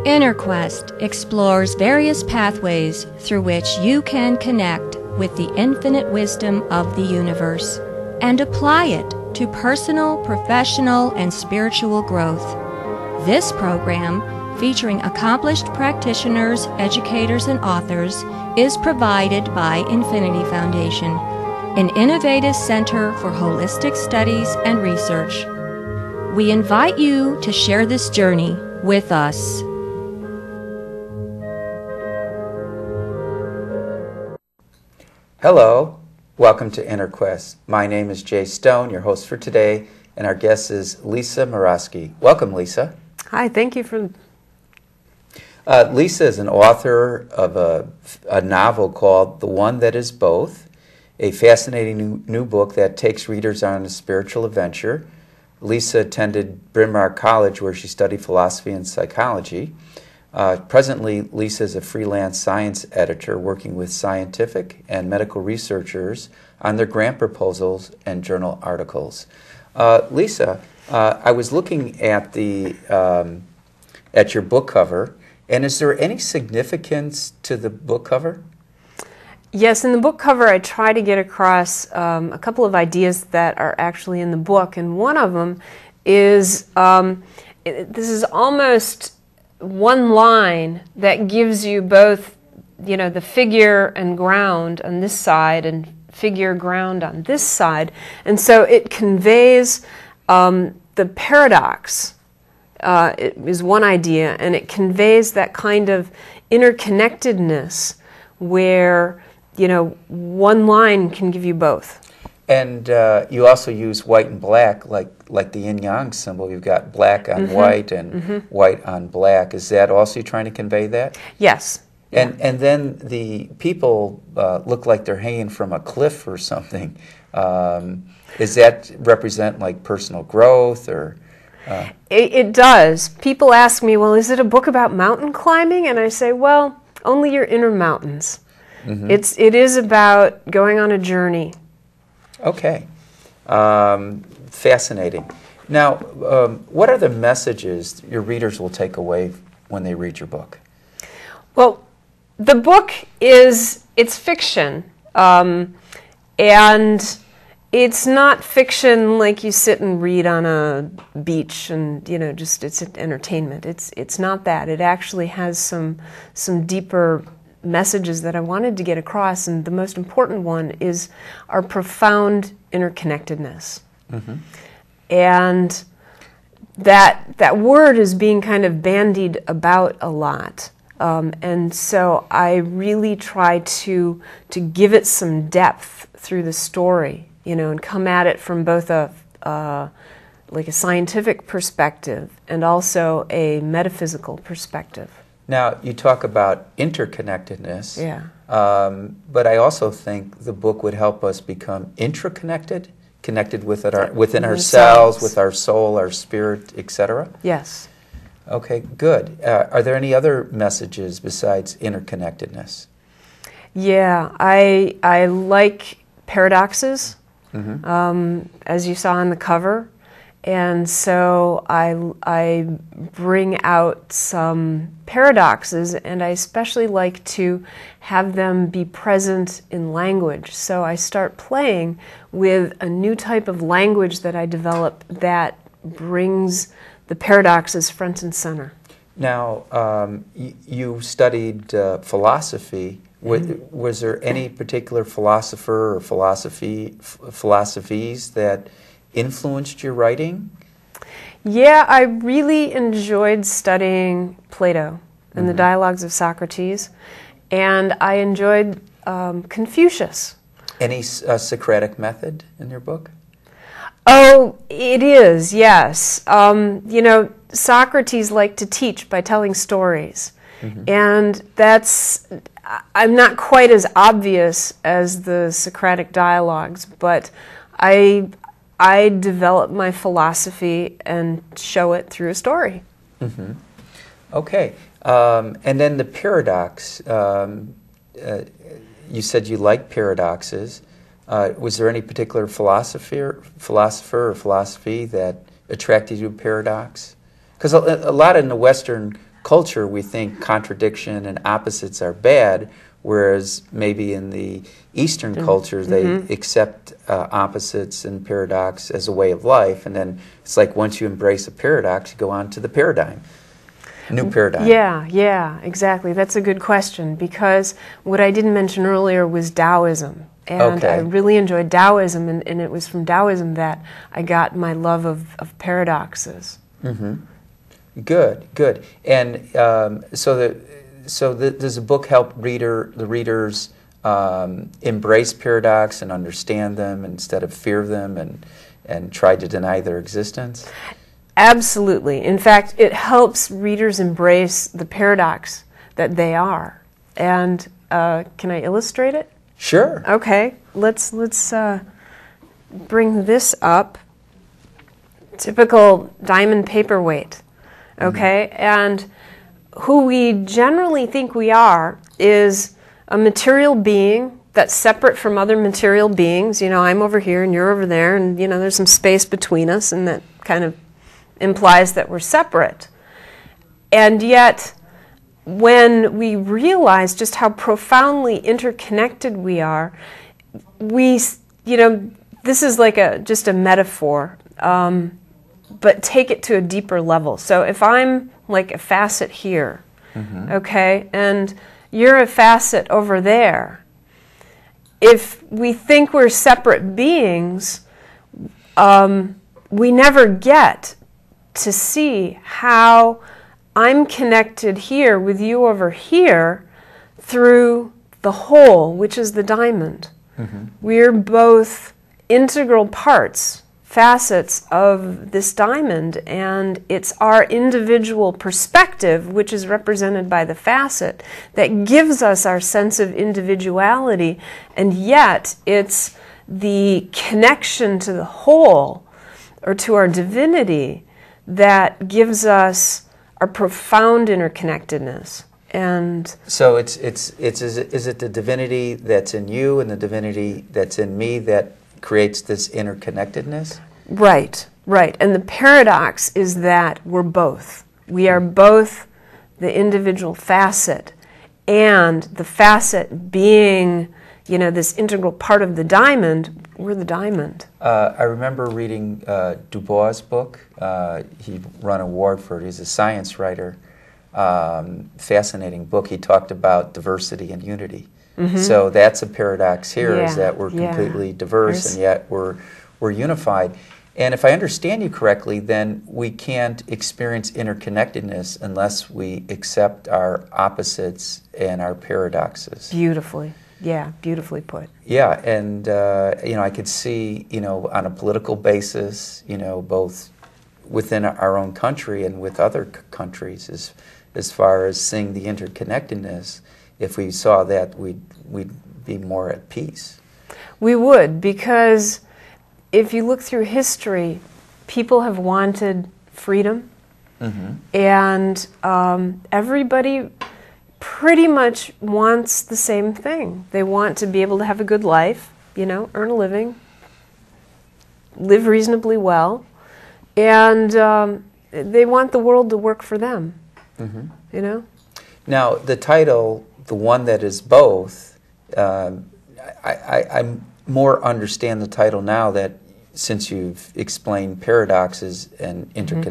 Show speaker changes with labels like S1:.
S1: InnerQuest explores various pathways through which you can connect with the infinite wisdom of the universe and apply it to personal, professional, and spiritual growth. This program, featuring accomplished practitioners, educators, and authors, is provided by Infinity Foundation, an innovative center for holistic studies and research. We invite you to share this journey with us.
S2: Hello, welcome to InnerQuest. My name is Jay Stone, your host for today, and our guest is Lisa Maroski. Welcome, Lisa.
S3: Hi, thank you for...
S2: Lisa is an author of a novel called The One That Is Both, a fascinating new book that takes readers on a spiritual adventure. Lisa attended Bryn Mawr College, where she studied philosophy and psychology. Presently, Lisa is a freelance science editor working with scientific and medical researchers on their grant proposals and journal articles. Lisa, I was looking at your book cover, and is there any significance to the book cover?
S3: Yes, in the book cover I try to get across a couple of ideas that are actually in the book, and one of them is, this is almost one line that gives you both, the figure and ground on this side and figure ground on this side. And so it conveys the paradox, it is one idea, and it conveys that kind of interconnectedness where, one line can give you both.
S2: And you also use white and black, like the yin-yang symbol. You've got black on white and white on black. Is that also trying to convey that?
S3: Yes.
S2: And then the people look like they're hanging from a cliff or something. Does that represent like personal growth or?
S3: It does. People ask me, well, is it a book about mountain climbing? And I say, well, only your inner mountains. It is about going on a journey.
S2: Okay. Fascinating. Now, what are the messages your readers will take away when they read your book?
S3: Well, the book it's fiction. And it's not fiction like you sit and read on a beach and, just it's entertainment. It's not that. It actually has some deeper messages that I wanted to get across, and the most important one is our profound interconnectedness. And that word is being kind of bandied about a lot. And so I really try to give it some depth through the story, and come at it from both like a scientific perspective and also a metaphysical perspective.
S2: Now, you talk about interconnectedness,
S3: Yeah.
S2: But I also think the book would help us become intraconnected, connected within ourselves, with our soul, our spirit, etc.
S3: Yes.
S2: Okay, good. Are there any other messages besides interconnectedness?
S3: Yeah, I like paradoxes, as you saw on the cover. And so I bring out some paradoxes, and I especially like to have them be present in language. So I start playing with a new type of language that I develop that brings the paradoxes front and center.
S2: Now, you studied philosophy. Was there any particular philosopher or philosophies that influenced your writing?
S3: Yeah, I really enjoyed studying Plato and the dialogues of Socrates, and I enjoyed Confucius.
S2: Any Socratic method in your book?
S3: Oh, it is, yes. Socrates liked to teach by telling stories, and I'm not quite as obvious as the Socratic dialogues, but I develop my philosophy and show it through a story.
S2: Okay. And then the paradox. You said you like paradoxes. Was there any particular philosopher or philosophy that attracted you to paradox? Because a lot in the Western culture, we think contradiction and opposites are bad, whereas maybe in the Eastern cultures, they accept opposites and paradox as a way of life. And then it's like once you embrace a paradox, you go on to the paradigm. New paradigm.
S3: Yeah, exactly. That's a good question, because what I didn't mention earlier was Taoism. And I really enjoyed Taoism, and it was from Taoism that I got my love of paradoxes.
S2: Good. And does the book help the readers embrace paradox and understand them instead of fear them and try to deny their existence?
S3: Absolutely. In fact, it helps readers embrace the paradox that they are. And can I illustrate it?
S2: Sure.
S3: Okay. Let's bring this up. Typical diamond paperweight. Okay? And who we generally think we are is a material being that's separate from other material beings. You know, I'm over here and you're over there, and, you know, there's some space between us, and that kind of implies that we're separate. And yet, when we realize just how profoundly interconnected we are, this is like just a metaphor, but take it to a deeper level. So if I'm like a facet here, okay, and you're a facet over there, if we think we're separate beings, we never get to see how I'm connected here with you over here through the whole, which is the diamond. We're both integral parts, facets of this diamond, and it's our individual perspective, which is represented by the facet, that gives us our sense of individuality, and yet it's the connection to the whole, or to our divinity, that gives us our profound interconnectedness. And
S2: so is it the divinity that's in you and the divinity that's in me that creates this interconnectedness?
S3: Right. And the paradox is that we're both. We are both the individual facet, and the facet being, this integral part of the diamond, we're the diamond.
S2: I remember reading Du Bois' book. He won an award for it. He's a science writer. Fascinating book. He talked about diversity and unity. So that's a paradox here, is that we're completely diverse and yet we're unified. And if I understand you correctly, then we can't experience interconnectedness unless we accept our opposites and our paradoxes.
S3: Beautifully. Yeah, beautifully put.
S2: Yeah, and I could see, on a political basis, both within our own country and with other countries, as far as seeing the interconnectedness. If we saw that, we'd be more at peace.
S3: We would, because if you look through history, people have wanted freedom, and everybody pretty much wants the same thing. They want to be able to have a good life, earn a living, live reasonably well, and they want the world to work for them,
S2: Now, the title, The One That Is Both, I more understand the title now that since you've explained paradoxes and interconnections,